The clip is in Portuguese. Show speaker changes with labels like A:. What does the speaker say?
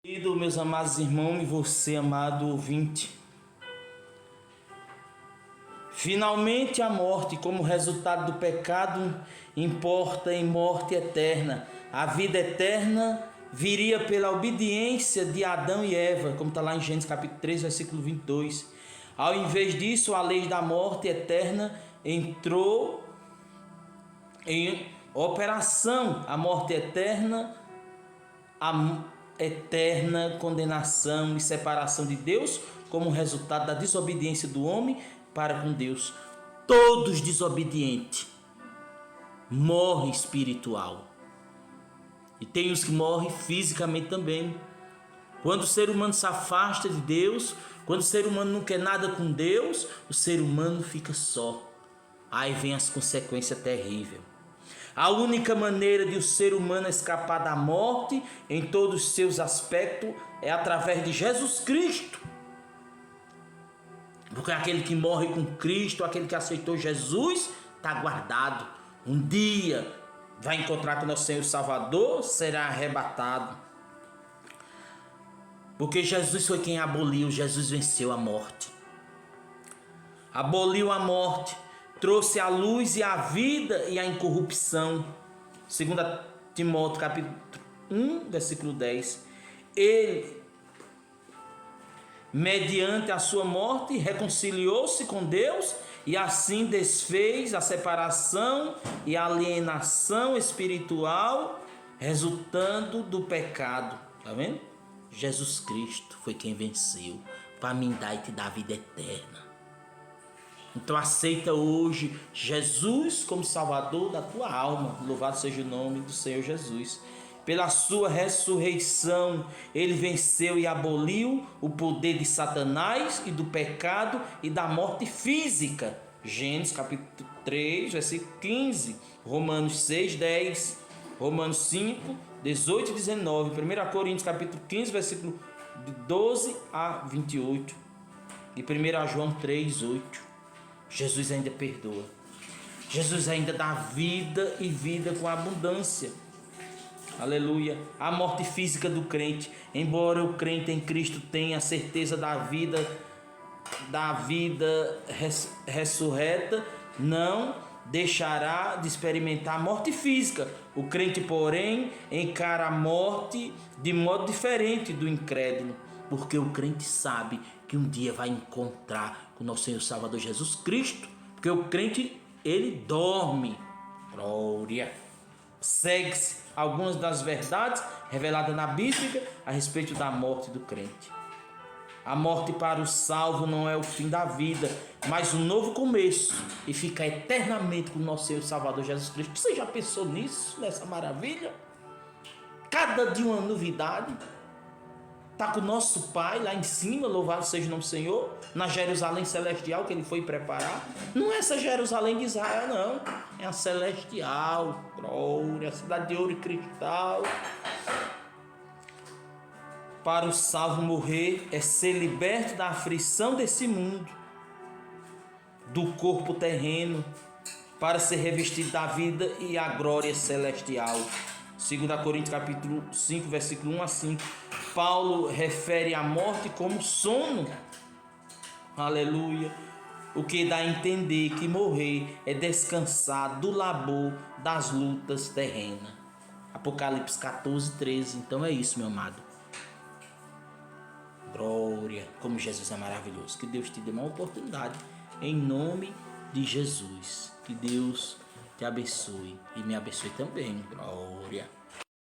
A: Querido, meus amados irmãos e você, amado ouvinte, finalmente a morte, como resultado do pecado, importa em morte eterna. A vida eterna viria pela obediência de Adão e Eva, como está lá em Gênesis capítulo 3, versículo 22. Ao invés disso, a lei da morte eterna entrou em operação. A morte eterna, a eterna condenação e separação de Deus como resultado da desobediência do homem para com Deus. Todos desobedientes morrem espiritual. E tem os que morrem fisicamente também. Quando o ser humano se afasta de Deus, quando o ser humano não quer nada com Deus, o ser humano fica só. Aí vem as consequências terríveis. A única maneira de o ser humano escapar da morte em todos os seus aspectos é através de Jesus Cristo. Porque aquele que morre com Cristo, aquele que aceitou Jesus, está guardado. Um dia vai encontrar com nosso Senhor Salvador, será arrebatado. Porque Jesus foi quem aboliu, Jesus venceu a morte. Aboliu a morte, trouxe a luz e a vida e a incorrupção. 2 Timóteo capítulo 1, versículo 10. Ele, mediante a sua morte, reconciliou-se com Deus e assim desfez a separação e a alienação espiritual resultando do pecado. Tá vendo? Jesus Cristo foi quem venceu para me dar e te dar a vida eterna. Então aceita hoje Jesus como Salvador da tua alma. Louvado seja o nome do Senhor Jesus. Pela sua ressurreição, Ele venceu e aboliu o poder de Satanás e do pecado e da morte física. Gênesis capítulo 3, versículo 15. Romanos 6, 10. Romanos 5, 18 e 19. 1 Coríntios capítulo 15, versículo 12 a 28. E 1 João 3, 8. Jesus ainda perdoa. Jesus ainda dá vida e vida com abundância. Aleluia. A morte física do crente, embora o crente em Cristo tenha a certeza da vida ressurreta, não deixará de experimentar a morte física. O crente, porém, encara a morte de modo diferente do incrédulo, porque o crente sabe que um dia vai encontrar com o nosso Senhor Salvador Jesus Cristo, porque o crente, ele dorme. Glória. Segue-se algumas das verdades reveladas na Bíblia a respeito da morte do crente. A morte para o salvo não é o fim da vida, mas um novo começo e ficar eternamente com o nosso Senhor Salvador Jesus Cristo. Você já pensou nisso, nessa maravilha? Cada dia uma novidade. Está com o nosso Pai lá em cima, louvado seja o nome do Senhor, na Jerusalém celestial que Ele foi preparar. Não é essa Jerusalém de Israel, não. É a celestial, glória, a cidade de ouro e cristal. Para o salvo morrer é ser liberto da aflição desse mundo, do corpo terreno, para ser revestido da vida e a glória celestial. 2 Coríntios capítulo 5, versículo 1 a 5. Paulo refere a morte como sono. Aleluia. O que dá a entender que morrer é descansar do labor das lutas terrenas. Apocalipse 14, 13. Então é isso, meu amado. Glória, como Jesus é maravilhoso. Que Deus te dê uma oportunidade em nome de Jesus. Que Deus te abençoe e me abençoe também. Glória.